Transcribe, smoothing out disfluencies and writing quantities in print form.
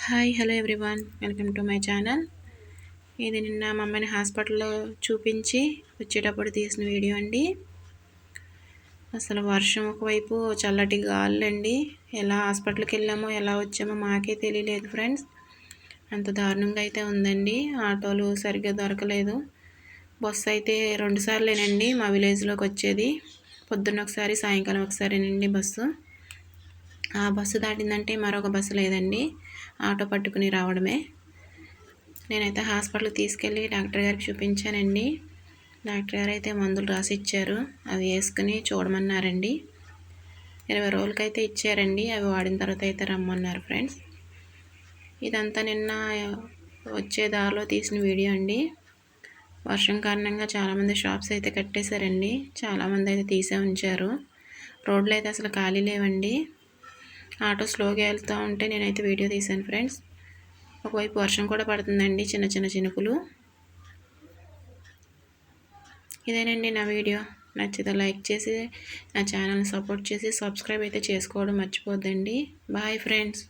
Hi hello everyone, welcome to my channel. ఇది నిన్న మా అమ్మని హాస్పిటల్లో చూపించి వచ్చేటప్పుడు తీసిన వీడియో అండి. అసలు వర్షం ఒకవైపు, చల్లటి గాలులండి. ఎలా హాస్పిటల్కి వెళ్ళామో ఎలా వచ్చామో మాకే తెలియలేదు ఫ్రెండ్స్. అంత దారుణంగా అయితే ఉందండి. ఆటోలు సరిగ్గా దొరకలేదు. బస్సు అయితే 2 సార్లేనండి మా విలేజ్లోకి వచ్చేది. పొద్దున్న ఒకసారి, సాయంకాలం ఒకసారేనండి బస్సు. ఆ బస్సు దాటిందంటే మరొక బస్సు లేదండి, ఆటో పట్టుకుని రావడమే. నేనైతే హాస్పిటల్కి తీసుకెళ్ళి డాక్టర్ గారికి చూపించానండి. డాక్టర్ గారు అయితే మందులు రాసి ఇచ్చారు. అవి వేసుకుని చూడమన్నారండి. 20 రోజులకైతే ఇచ్చారండి. అవి వాడిన తర్వాత అయితే రమ్మన్నారు ఫ్రెండ్స్. ఇదంతా నిన్న వచ్చే దారిలో తీసిన వీడియో అండి. వర్షం కారణంగా చాలామంది షాప్స్ అయితే కట్టేశారండి. చాలామంది అయితే తీసే ఉంచారు. రోడ్లు అయితే అసలు ఖాళీ లేవండి. ఆటో స్లోగా వెళ్తూ ఉంటే నేనైతే వీడియో తీశాను ఫ్రెండ్స్. ఒకవైపు వర్షం కూడా పడుతుందండి, చిన్న చిన్న చినుకులు. ఇదేనండి నా వీడియో. నచ్చితే లైక్ చేసి నా ఛానల్ని సపోర్ట్ చేసి సబ్స్క్రైబ్ అయితే చేసుకోవడం మర్చిపోద్దండి. Bye friends.